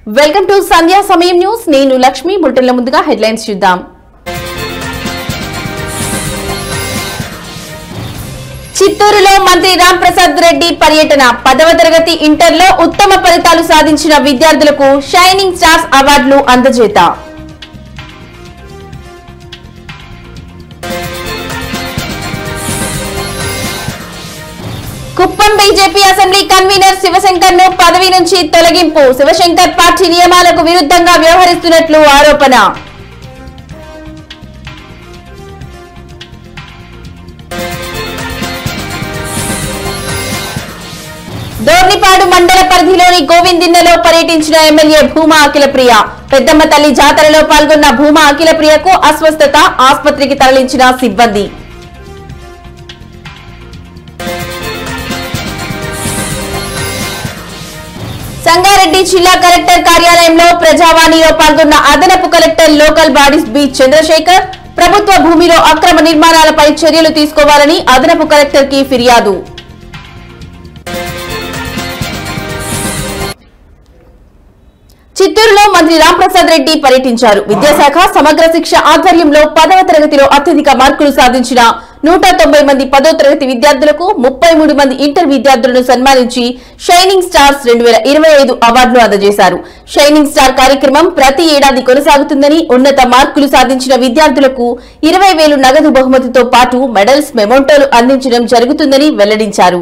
Welcome to సంధ్యా సమయం news. నేను లక్ష్మి. బులెటిన్ల ముందుగా హెడ్లైన్స్ చూద్దాం. చిత్తూరులో మంత్రి రామ్ ప్రసాద్ రెడ్డి పర్యటన. 10వ తరగతి ఇంటర్లో ఉత్తమ ఫలితాలు సాధించిన విద్యార్థులకు షైనింగ్ స్టార్స్ అవార్డులు అందజేత. Kuppam BJP assembly convener Shivashankar ను పదవి నుంచి తొలగింపు. శివశంకర్ పార్టీ నియమాలకు విరుద్ధంగా వ్యవహరిస్తున్నట్లు ఆరోపణ. దోర్నిపాడు మండల పరిధిలోని గోవిందిన్నెలో పర్యటించిన ఎమ్మెల్యే భూమా అఖిలప్రియ. పెద్దమ్మ తల్లి జాతరలో పాల్గొన్న భూమా అఖిలప్రియకు అస్వస్థత, ఆసుపత్రికి తరలించిన సిబ్బంది. సంగారెడ్డి జిల్లా కలెక్టర్ కార్యాలయంలో ప్రజావాణిలో పాల్గొన్న అదనపు collector local bodies B Chandrashekar. ప్రభుత్వ భూమిలో అక్రమ నిర్మాణాలపై చర్యలు తీసుకోవాలని అదనపు కలెక్టర్ కి ఫిర్యాదు. చిత్తూరులో మంత్రి రామ్ ప్రసాద్ రెడ్డి పర్యటించారు. విద్యాశాఖ సమగ్ర శిక్ష ఆధ్వర్యంలో 10వ తరగతిలో అత్యధిక మార్కులు సాధించిన 190 మంది 10వ తరగతి విద్యార్థులకు 33 మంది ఇంటర్ విద్యార్థులను సన్మానించి షైనింగ్ స్టార్స్ 2025 అవార్డులు అందజేశారు. షైనింగ్ స్టార్ కార్యక్రమం ప్రతి ఏడాది కొనసాగుతుందని, ఉన్నత మార్కులు సాధించిన విద్యార్థులకు 20,000 నగదు బహుమతితో పాటు మెడల్స్, మెమోంటోలు అందించడం జరుగుతుందని వెల్లడించారు.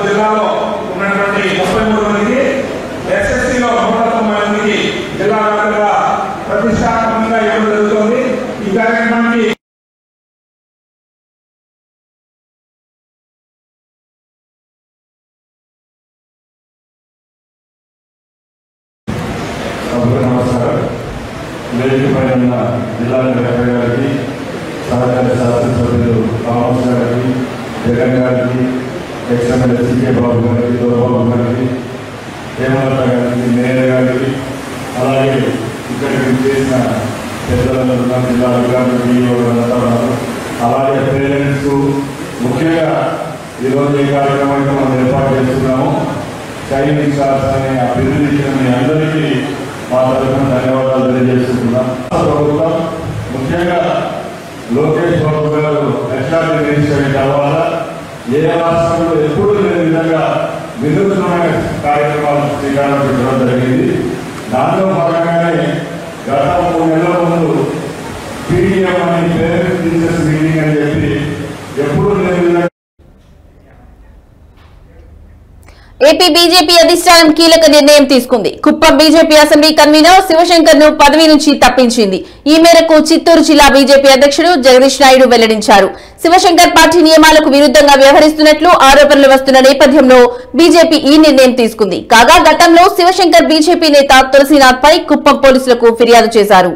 జిల్లాలో ఉన్నటువంటి 33 మందికి, ఎస్ఎస్సీలో 190 మందికి జిల్లా వ్యాప్తంగా ప్రతిష్టాత్మకంగా ఇవ్వడం జరుగుతుంది. ఈ కార్యక్రమానికి జిల్లా కలెక్టర్ గారికి, సహకార శాసనసభ్యులు రామోస్ గారికి, జగన్ గారికి, ఎక్స్ఎమ్మెల్యే సికే బాబు గారికి, దొరబాబు గారికి, హేమలత గారికి, మేయర్ గారికి, అలాగే ఇక్కడికి చేసిన పెద్దలందరూ జిల్లా అధికారులు, అలాగే పేరెంట్స్, ముఖ్యంగా ఈరోజు ఈ కార్యక్రమాన్ని మనం ఏర్పాటు చేస్తున్నాము. షైనింగ్ స్టార్స్ అనే ఆ బిరుదు ఇచ్చిన మీ అందరికీ మా తరఫున ధన్యవాదాలు తెలియజేస్తున్నాం. ప్రభుత్వం ముఖ్యంగా లోకేష్ బాబు గారు ఎస్ఆర్టీ మినిస్టర్ తర్వాత ఏ రాష్ట్రంలో ఎప్పుడు లేని విధంగా వినూత్నమైన కార్యక్రమాలు శ్రీకారం చుట్టడం జరిగింది. దానిలో భాగంగానే గత 3 నెలల ముందు పీడిఎం అని పేరెంట్స్ టీచర్స్ మీటింగ్ అని చెప్పి ఎప్పుడు లేని విధంగా ఏపీ బీజేపీ అధిష్టానం కీలక నిర్ణయం తీసుకుంది. Kuppam BJP assembly convener Shivashankar ను పదవి నుంచి తప్పించింది. ఈ మేరకు చిత్తూరు జిల్లా బీజేపీ అధ్యక్షుడు జగదీష్ నాయుడు వెల్లడించారు. శివశంకర్ పార్టీ నియమాలకు విరుద్ధంగా వ్యవహరిస్తున్నట్లు ఆరోపణలు వస్తున్న నేపథ్యంలో బీజేపీ ఈ నిర్ణయం తీసుకుంది. కాగా గతంలో శివశంకర్ బీజేపీ నేత తులసీనాథ్ పై కుప్పం పోలీసులకు ఫిర్యాదు చేశారు.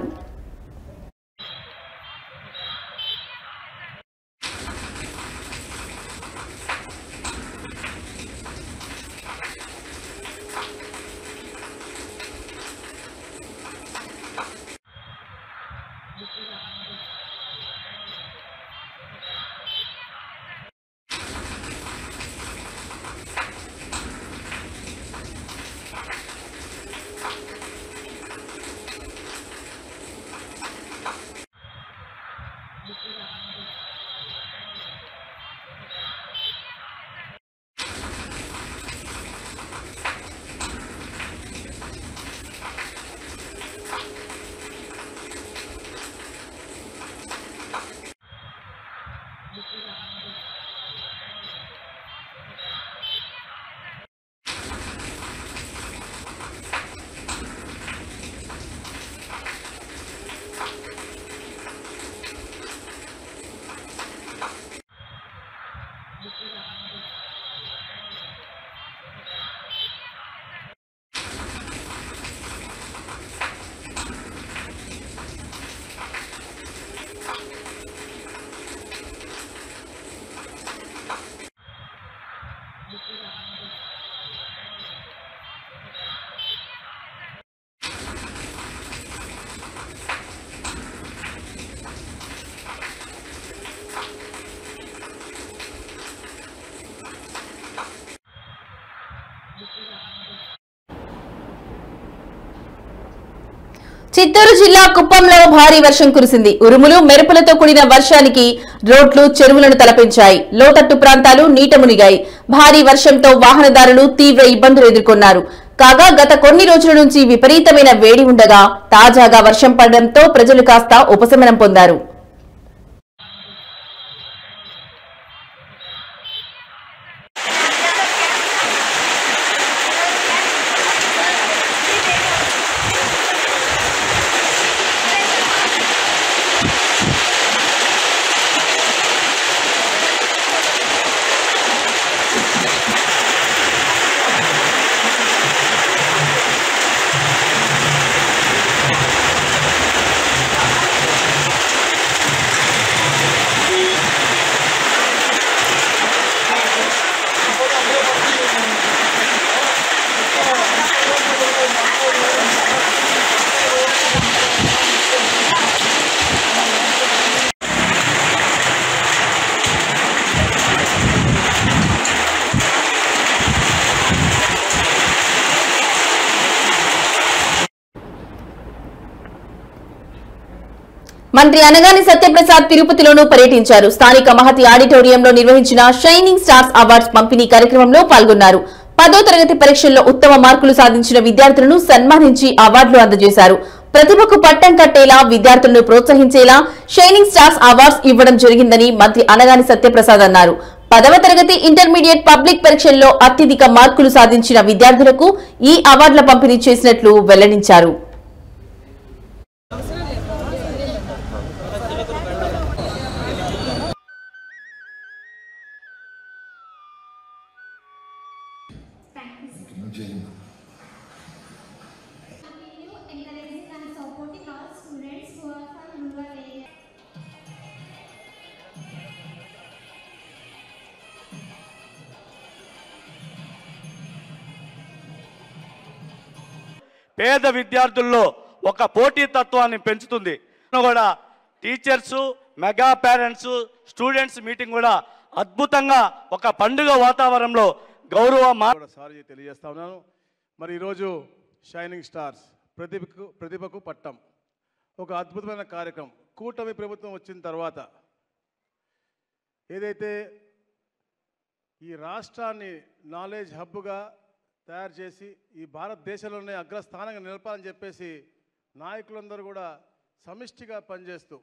చిత్తూరు జిల్లా కుప్పంలో భారీ వర్షం కురిసింది. ఉరుములు మెరుపులతో కూడిన వర్షానికి రోడ్లు చెరువులను తలపించాయి. లోతట్టు ప్రాంతాలు నీట మునిగాయి. భారీ వర్షంతో వాహనదారులు తీవ్ర ఇబ్బందులు ఎదుర్కొన్నారు. కాగా గత కొన్ని రోజుల నుంచి విపరీతమైన వేడి ఉండగా తాజాగా వర్షం పడడంతో ప్రజలు కాస్త ఉపశమనం పొందారు. మంత్రి అనగాని సత్యప్రసాద్ తిరుపతిలోనూ పర్యటించారు. స్థానిక మహతి ఆడిటోరియంలో నిర్వహించిన షైనింగ్ స్టార్స్ అవార్డ్స్ పంపిణీ కార్యక్రమంలో పాల్గొన్నారు. 10వ తరగతి పరీక్షల్లో ఉత్తమ మార్కులు సాధించిన విద్యార్థులను సన్మానించి అవార్డులు అందజేశారు. ప్రతిభకు పట్టం కట్టేలా విద్యార్థులను ప్రోత్సహించేలా షైనింగ్ స్టార్స్ అవార్డ్స్ ఇవ్వడం జరిగిందని మంత్రి అనగాని సత్యప్రసాద్ అన్నారు. 10వ తరగతి ఇంటర్మీడియట్ పబ్లిక్ పరీక్షల్లో అత్యధిక మార్కులు సాధించిన విద్యార్థులకు ఈ అవార్డుల పంపిణీ చేసినట్లు వెల్లడించారు. పేద విద్యార్థుల్లో ఒక పోటీతత్వాన్ని పెంచుతుంది. కూడా teachers, mega parents, students meeting కూడా అద్భుతంగా ఒక పండుగ వాతావరణంలో గౌరవ సారీ తెలియజేస్తా ఉన్నాను. మరి ఈరోజు షైనింగ్ స్టార్స్ ప్రతిభకు పట్టం ఒక అద్భుతమైన కార్యక్రమం. కూటమి ప్రభుత్వం వచ్చిన తర్వాత ఏదైతే ఈ రాష్ట్రాన్ని నాలెడ్జ్ హబ్గా తయారు చేసి ఈ భారతదేశంలోనే అగ్రస్థానంగా నిలపాలని చెప్పేసి నాయకులందరూ కూడా సమిష్టిగా పనిచేస్తూ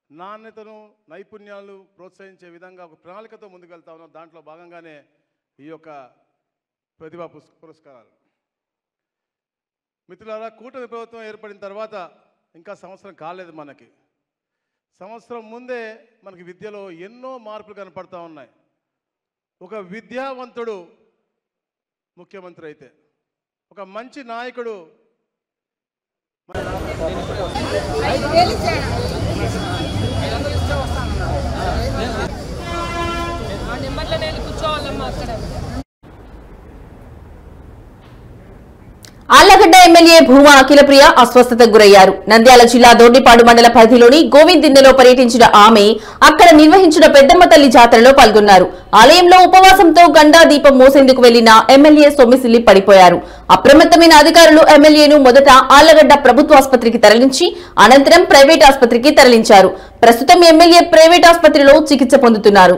నాణ్యతను, నైపుణ్యాలను ప్రోత్సహించే విధంగా ఒక ప్రణాళికతో ముందుకెళ్తా ఉన్నాం. దాంట్లో భాగంగానే ఈ యొక్క ప్రతిభా పురస్కారాలు. మిత్రులారా, కూటమి ప్రభుత్వం ఏర్పడిన తర్వాత ఇంకా సంవత్సరం కాలేదు. మనకి సంవత్సరం ముందే మనకి విద్యలో ఎన్నో మార్పులు కనపడతా ఉన్నాయి. ఒక విద్యావంతుడు ముఖ్యమంత్రి అయితే, ఒక మంచి నాయకుడు ఆళ్లగడ్డ ఎమ్మెల్యే భూమా అఖిలప్రియ అస్వస్థతకు గురయ్యారు. నంద్యాల జిల్లా దొడ్డిపాడు మండల పరిధిలోని గోవిందిందలో పర్యటించిన ఆమె అక్కడ నిర్వహించిన పెద్దమ్మ తల్లి జాతరలో పాల్గొన్నారు. ఆలయంలో ఉపవాసంతో గండా దీపం మోసేందుకు వెళ్లిన ఎమ్మెల్యే సొమ్మిసిల్లి పడిపోయారు. అప్రమత్తమైన అధికారులు ఎమ్మెల్యేను మొదట ఆళ్లగడ్డ ప్రభుత్వ ఆసుపత్రికి తరలించి అనంతరం ప్రైవేట్ ఆసుపత్రికి తరలించారు. ప్రస్తుతం ఎమ్మెల్యే ప్రైవేట్ ఆసుపత్రిలో చికిత్స పొందుతున్నారు.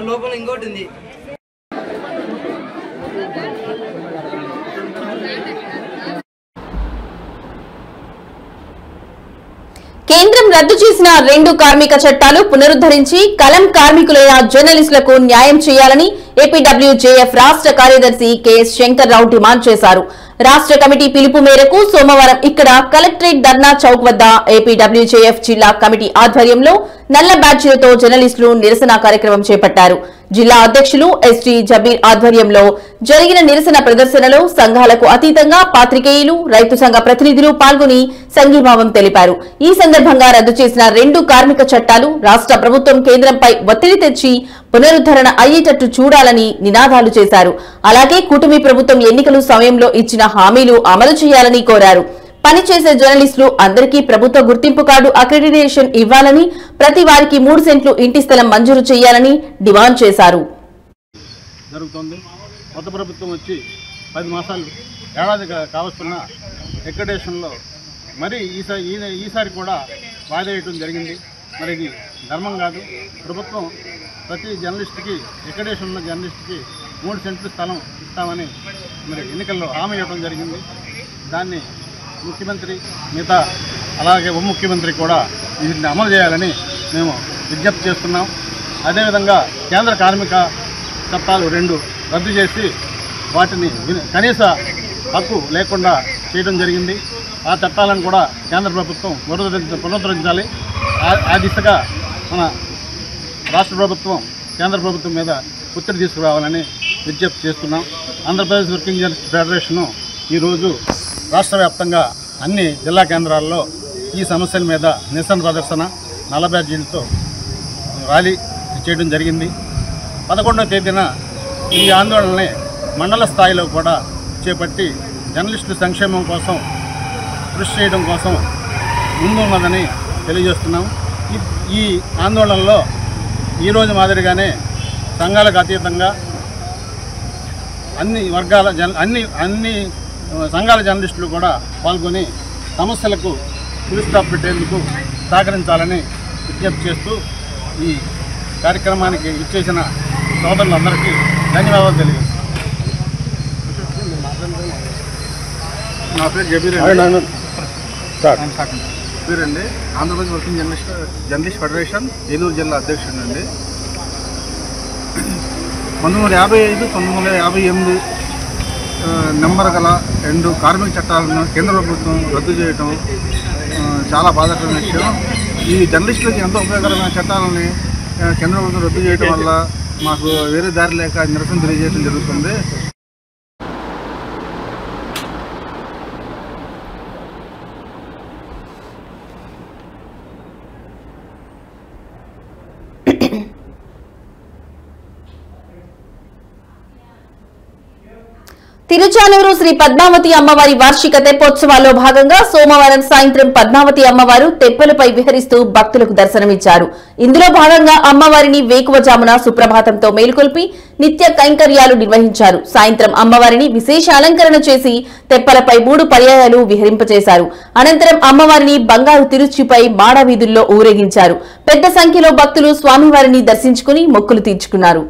లోపల ఇంకోటి ఉంది. కేంద్రం రద్దు చేసిన 2 కార్మిక చట్టాలు పునరుద్ధరించి కలం కార్మికులైన జర్నలిస్టులకు న్యాయం చేయాలని ఏపీడబ్ల్యూజేఎఫ్ రాష్ట్ర కార్యదర్శి కెఎస్ శంకర్రావు డిమాండ్ చేశారు. రాష్ట్ర కమిటీ పిలుపు మేరకు సోమవారం ఇక్కడ కలెక్టరేట్ ధర్నా చౌక్ వద్ద ఏపీడబ్ల్యూజేఎఫ్ జిల్లా కమిటీ ఆధ్వర్యంలో నల్ల బ్యాడ్జీలతో జర్నలిస్టులు నిరసన కార్యక్రమం చేపట్టారు. జిల్లా అధ్యక్షులు ఎస్టీ జబీర్ ఆధ్వర్యంలో జరిగిన నిరసన ప్రదర్శనలో సంఘాలకు అతీతంగా పాత్రికేయులు, రైతు సంఘ ప్రతినిధులు పాల్గొని సంఘీభావం తెలిపారు. ఈ సందర్భంగా రద్దు చేసిన 2 కార్మిక చట్టాలు రాష్ట్ర ప్రభుత్వం కేంద్రంపై ఒత్తిడి తెచ్చి పునరుద్ధరణ అయ్యేటట్టు చూడాలని నినాదాలు చేశారు. అలాగే కూటమి ప్రభుత్వం ఎన్నికల సమయంలో ఇచ్చిన హామీలు అమలు చేయాలని కోరారు. పనిచేసే జర్నలిస్టులు అందరికీ ప్రభుత్వ గుర్తింపు కార్డు అక్రెడిటేషన్ ఇవ్వాలని, ప్రతి వారికి 3 సెంట్లు ఇంటి స్థలం మంజూరు చేయాలని డిమాండ్ చేశారు. జరుగుతుంది. కొత్త ప్రభుత్వం వచ్చి 10 మాసాలు ఏడాది కావస్తున్న అక్రెడిటేషన్లో మరి ఈసారి కూడా వాయిదా వేయడం జరిగింది. మరి ఇది ధర్మం కాదు. ప్రభుత్వం ప్రతి జర్నలిస్టుకి అక్రెడిటేషన్ ఉన్న జర్నలిస్టుకి 3 సెంట్లు స్థలం ఇస్తామని మరి ఎన్నికల్లో హామీ ఇవ్వడం జరిగింది. దాన్ని ముఖ్యమంత్రి మిగతా అలాగే ఉప ముఖ్యమంత్రి కూడా వీటిని అమలు చేయాలని మేము విజ్ఞప్తి చేస్తున్నాం. అదేవిధంగా కేంద్ర కార్మిక చట్టాలు 2 రద్దు చేసి వాటిని కనీస హక్కు లేకుండా చేయడం జరిగింది. ఆ చట్టాలను కూడా కేంద్ర ప్రభుత్వం పునరుద్ధరించాలి. ఆ దిశగా మన రాష్ట్ర ప్రభుత్వం కేంద్ర ప్రభుత్వం మీద ఒత్తిడి తీసుకురావాలని విజ్ఞప్తి చేస్తున్నాం. ఆంధ్రప్రదేశ్ వర్కింగ్ జర్నలిస్ట్ ఫెడరేషను ఈరోజు రాష్ట్ర వ్యాప్తంగా అన్ని జిల్లా కేంద్రాల్లో ఈ సమస్యల మీద నిరసన ప్రదర్శన నల్ల బ్యాడ్జీలతో ర్యాలీ చేయడం జరిగింది. 11వ తేదీన ఈ ఆందోళనని మండల స్థాయిలో కూడా చేపట్టి జర్నలిస్టుల సంక్షేమం కోసం కృషి చేయడం కోసం ముందున్నదని తెలియజేస్తున్నాం. ఈ ఆందోళనలో ఈరోజు మాదిరిగానే సంఘాలకు అతీతంగా అన్ని వర్గాల అన్ని సంఘాల జర్నలిస్టులు కూడా పాల్గొని సమస్యలకు ఫుల్ స్టాప్ పెట్టేందుకు సహకరించాలని విజ్ఞప్తి చేస్తూ ఈ కార్యక్రమానికి ఇచ్చేసిన సోదరులందరికీ ధన్యవాదాలు తెలియజేస్తాను. నా పేరు జబీర్ అండి. Andhra Pradesh working journalist federation Eluru జిల్లా అధ్యక్షుడు అండి. 1955, 1958 నెంబర్ గల 2 కార్మిక చట్టాలను కేంద్ర ప్రభుత్వం రద్దు చేయడం చాలా బాధాకరమైన విషయం. ఈ జర్నలిస్టులకు ఎంతో ఉపయోగకరమైన చట్టాలని కేంద్ర ప్రభుత్వం రద్దు చేయడం వల్ల మాకు వేరే దారి లేక నిరసన తెలియజేయడం జరుగుతుంది. తిరుచానూరు శ్రీ పద్మావతి అమ్మవారి వార్షిక తెప్పోత్సవాల్లో భాగంగా సోమవారం సాయంత్రం పద్మావతి అమ్మవారు తెప్పలపై విహరిస్తూ భక్తులకు దర్శనమిచ్చారు. ఇందులో భాగంగా అమ్మవారిని వేకువజామున సుప్రభాతంతో మేలుకొల్పి నిత్య కైంకర్యాలు నిర్వహించారు. సాయంత్రం అమ్మవారిని విశేష అలంకరణ చేసి తెప్పలపై 3 పర్యాయాలు విహరింపచేశారు. అనంతరం అమ్మవారిని బంగారు తిరుచిపై మాడ వీధుల్లో ఊరేగించారు. పెద్ద సంఖ్యలో భక్తులు స్వామివారిని దర్శించుకుని మొక్కులు తీర్చుకున్నారు.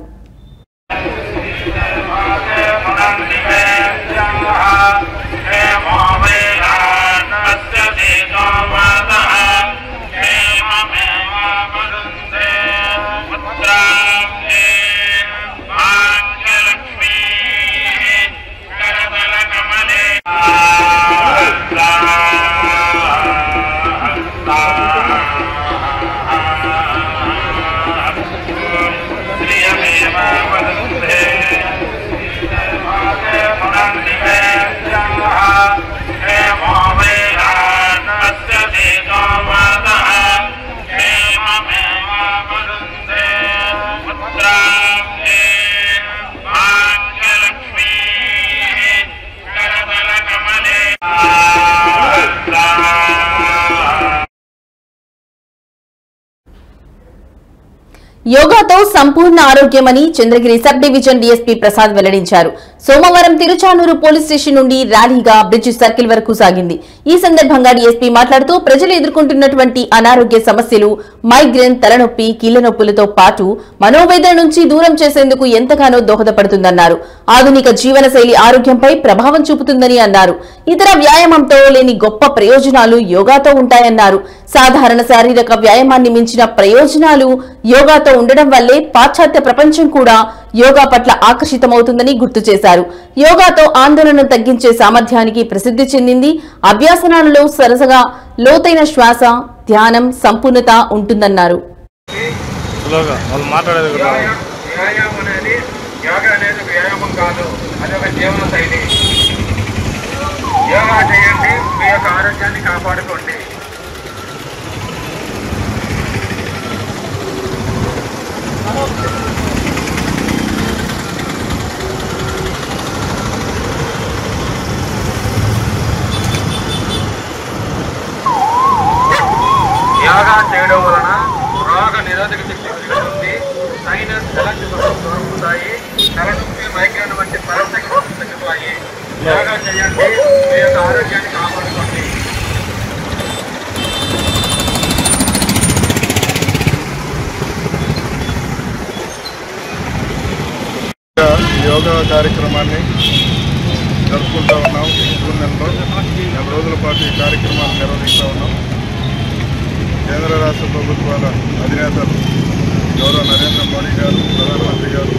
యోగాతో సంపూర్ణ ఆరోగ్యమని Chandragiri sub division DSP Prasad వెల్లడించారు. సోమవారం తిరుచానూరు పోలీస్ స్టేషన్ నుండి ర్యాలీగా బ్రిడ్జ్ సర్కిల్ వరకు సాగింది. ఈ సందర్భంగా డీఎస్పీ మాట్లాడుతూ ప్రజలు ఎదుర్కొంటున్నటువంటి అనారోగ్య సమస్యలు, మైగ్రేన్, తలనొప్పి, కీళ్ల నొప్పులతో పాటు మనోవేదన నుంచి దూరం చేసేందుకు ఎంతగానో దోహదపడుతుందన్నారు. ఆధునిక జీవనశైలి ఆరోగ్యంపై ప్రభావం చూపుతుందని అన్నారు. ఇతర వ్యాయామంతో లేని గొప్ప ప్రయోజనాలు యోగాతో ఉంటాయన్నారు. సాధారణ శారీరక వ్యాయామాన్ని మించిన ప్రయోజనాలు యోగాతో ఉండడం వల్లే పాశ్చాత్య ప్రపంచం కూడా యోగా పట్ల ఆకర్షితమవుతుందని గుర్తు చేశారు. యోగాతో ఆందోళనను తగ్గించే సామర్థ్యానికి ప్రసిద్ధి చెందింది. అభ్యాసనాలలో సరసగా లోతైన శ్వాస, ధ్యానం, సంపూర్ణత ఉంటుందన్నారు. యోగా చేయండి, మీ యొక్క ఆరోగ్యాన్ని కాపాడుకోండి. యోగా చేయడం వలన రోగ నిరోధక శక్తి పెరుగుతుంది, సైనస్ ఎలక్ట్రికల్ దొరుకుతాయి, తలనొప్పి, మైగ్రేన్ వంటి సమస్యలు తగ్గుతాయి. యోగా చేయండి, మీ యొక్క ఆరోగ్యాన్ని కాపాడుకోండి. యోగా కార్యక్రమాన్ని జరుపుకుంటూ ఉన్నాం. జూన్ నెలలో 4 రోజుల పాటు ఈ కార్యక్రమాన్ని నిర్వహిస్తూ ఉన్నాం. కేంద్ర రాష్ట్ర ప్రభుత్వాల అధినేతలు గౌరవ నరేంద్ర మోడీ గారు, ప్రధానమంత్రి గారు,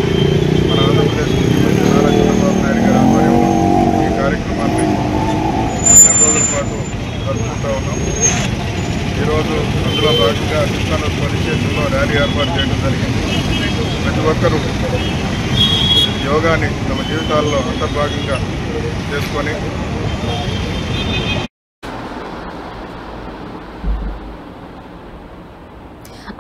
మన ఆంధ్రప్రదేశ్ ముఖ్యమంత్రి నారా చంద్రబాబు నాయుడు గారి ఆధ్వర్యంలో ఈ కార్యక్రమాన్ని 4 రోజుల పాటు జరుపుకుంటూ ఉన్నాం. ఈరోజు అందులో భాగంగా కృష్ణానగర్ పోలీస్ స్టేషన్లో ర్యాలీ ఏర్పాటు చేయడం జరిగింది. ప్రతి ఒక్కరూ యోగాని తమ జీవితాల్లో అంతర్భాగంగా చేసుకొని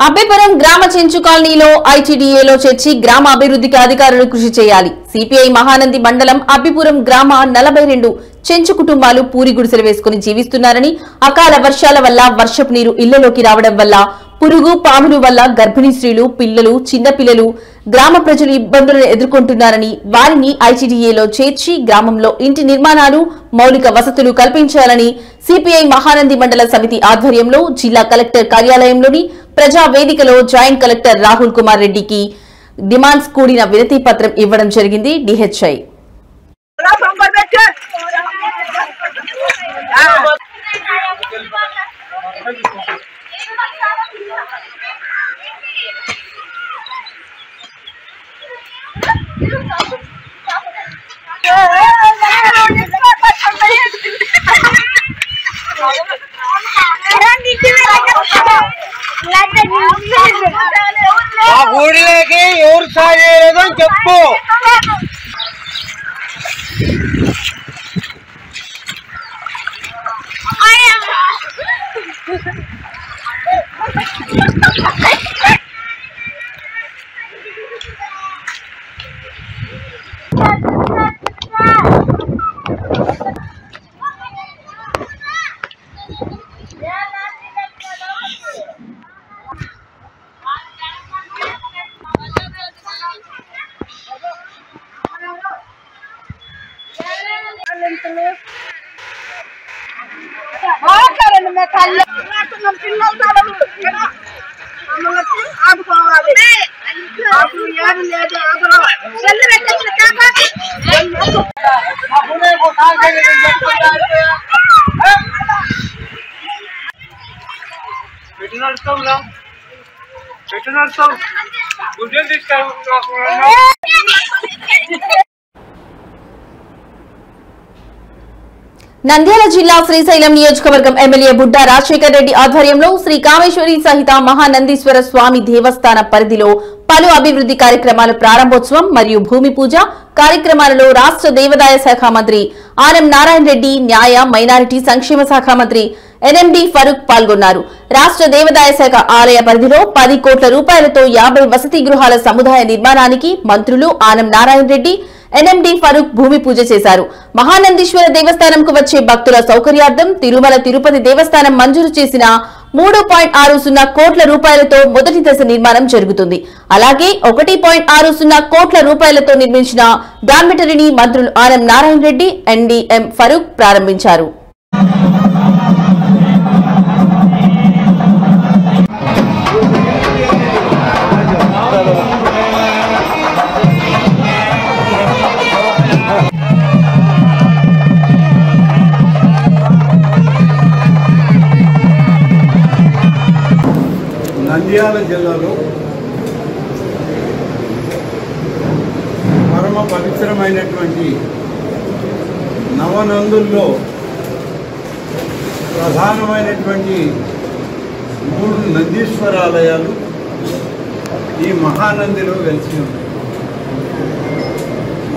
అబ్బిపురం గ్రామ చెంచు కాలనీలో ఐటీడీఏలో చేర్చి గ్రామ అభివృద్ధికి అధికారులు కృషి చేయాలి. సిపిఐ మహానంది మండలం అబ్బిపురం గ్రామ 42 చెంచు కుటుంబాలు పూరి గుడిసెలు వేసుకుని జీవిస్తున్నారని, అకాల వర్షాల వల్ల వర్షపు నీరు ఇళ్లలోకి రావడం వల్ల పురుగు, పాముల వల్ల గర్భిణీ స్త్రీలు, పిల్లలు, చిన్నపిల్లలు, గ్రామ ప్రజలు ఇబ్బందులను ఎదుర్కొంటున్నారని, వారిని ఐటీడీఏలో చేర్చి గ్రామంలో ఇంటి నిర్మాణాలు, మౌలిక వసతులు కల్పించాలని సిపిఐ మహానంది మండల సమితి ఆధ్వర్యంలో జిల్లా కలెక్టర్ కార్యాలయంలోని ప్రజా వేదికలో జాయింట్ కలెక్టర్ రాహుల్ కుమార్ రెడ్డికి డిమాండ్స్ కూడిన వినతి పత్రం ఇవ్వడం జరిగింది. డిహెచ్ఐ ఆ ఊళ్ళోకి ఎవరు సాగలేదో చెప్పు. నంద్యాల జిల్లా శ్రీశైలం నియోజకవర్గం ఎమ్మెల్యే బుడ్డా రాజశేఖర్ రెడ్డి ఆధ్వర్యంలో శ్రీ కామేశ్వరి సహిత మహానందీశ్వర స్వామి దేవస్థాన పరిధిలో పలు అభివృద్ధి కార్యక్రమాల ప్రారంభోత్సవం మరియు భూమి పూజ కార్యక్రమాలలో రాష్ట్ర దేవాదాయ శాఖ మంత్రి ఆనం నారాయణ రెడ్డి, న్యాయ మైనారిటీ సంక్షేమ శాఖ మంత్రి ఎన్ఎండి ఫరూక్ పాల్గొన్నారు. రాష్ట్ర దేవాదాయ శాఖ ఆలయ పరిధిలో 10 కోట్ల రూపాయలతో 50 వసతి గృహాల సముదాయ నిర్మాణానికి మంత్రులు ఆనం నారాయణ రెడ్డి, ఎన్ఎండి ఫరూక్ భూమి పూజ చేశారు. మహానందీశ్వర దేవస్థానంకు వచ్చే భక్తుల సౌకర్యార్థం తిరుమల తిరుపతి దేవస్థానం మంజూరు చేసిన 3.60 కోట్ల రూపాయలతో మొదటి దశ నిర్మాణం జరుగుతుంది. అలాగే 1.60 కోట్ల రూపాయలతో నిర్మించిన డార్మిటరీని మంత్రులు ఆనం నారాయణ రెడ్డి, ఎన్డీఎం ఫరూక్ ప్రారంభించారు. నంద్యాల జిల్లాలో పరమ పవిత్రమైనటువంటి నవనందుల్లో ప్రధానమైనటువంటి 3 నందీశ్వరాలయాలు ఈ మహానందిలో వెలిసి ఉన్నాయి.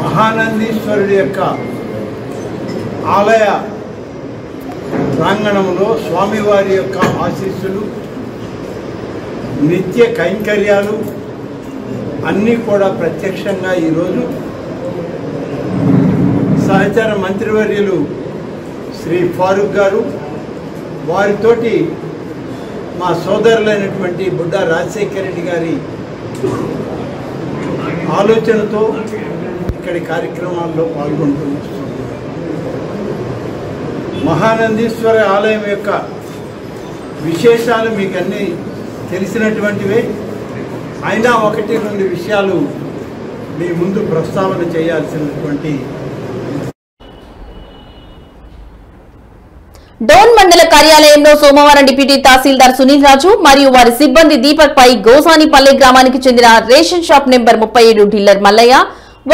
మహానందీశ్వరుడి యొక్క ఆలయ ప్రాంగణంలో స్వామివారి యొక్క ఆశీస్సులు, నిత్య కైంకర్యాలు అన్నీ కూడా ప్రత్యక్షంగా ఈరోజు సహచర మంత్రివర్యులు శ్రీ ఫారూక్ గారు, వారితోటి మా సోదరులైనటువంటి బుడ్డా రాజశేఖర రెడ్డి గారి ఆలోచనతో ఇక్కడి కార్యక్రమాల్లో పాల్గొంటూ మహానందీశ్వర ఆలయం యొక్క విశేషాలు మీకు అన్నీ తెలిసినటువంటివే. అయినా 1-2 విషయాలు మీ ముందు ప్రస్తావన చేయాల్సినటువంటి. డోన్ మండల కార్యాలయంలో సోమవారం డిప్యూటీ తహసీల్దార్ సునీల్ రాజు మరియు వారి సిబ్బంది దీపక్ పై గోసానిపల్లె గ్రామానికి చెందిన ration shop number 37 dealer Mallaiah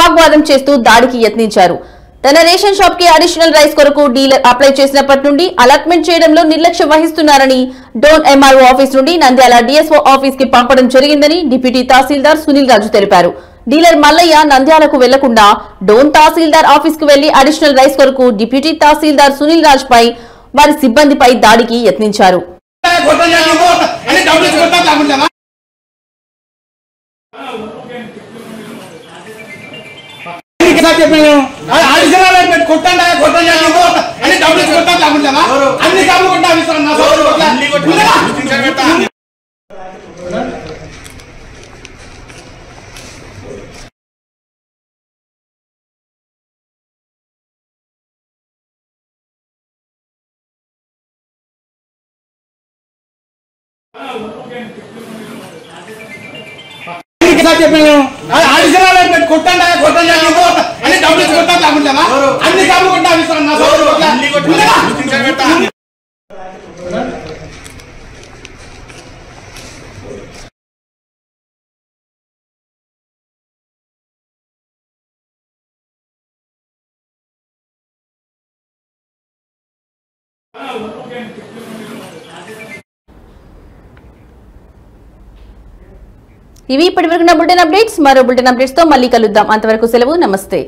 వాగ్వాదం చేస్తూ దాడికి యత్నించారు. తన రేషన్ షాప్ కి అడిషనల్ రైస్ కొరకు డీలర్ అప్లై చేసినప్పటి నుండి అలాట్మెంట్ చేయడంలో నిర్లక్ష్యం వహిస్తున్నారని డోన్ ఎంఆర్ఓ ఆఫీస్ నుండి నంద్యాల డిఎస్ఓ ఆఫీస్ కి పంపడం జరిగిందని డిప్యూటీ తహసీల్దార్ సునీల్ రాజు తెలిపారు. డీలర్ మల్లయ్య నంద్యాలకు వెళ్లకుండా డోన్ తహసీల్దార్ ఆఫీస్ కు వెళ్లి అడిషనల్ రైస్ కొరకు డిప్యూటీ తహసీల్దార్ సునీల్ రాజు పై వారి సిబ్బందిపై దాడికి యత్నించారు. ఇవి ఇప్పటివరకు నా బులెటిన్ అప్డేట్స్. మరో బులెటిన్ అప్డేట్స్ తో మళ్ళీ కలుద్దాం. అంతవరకు సెలవు. నమస్తే.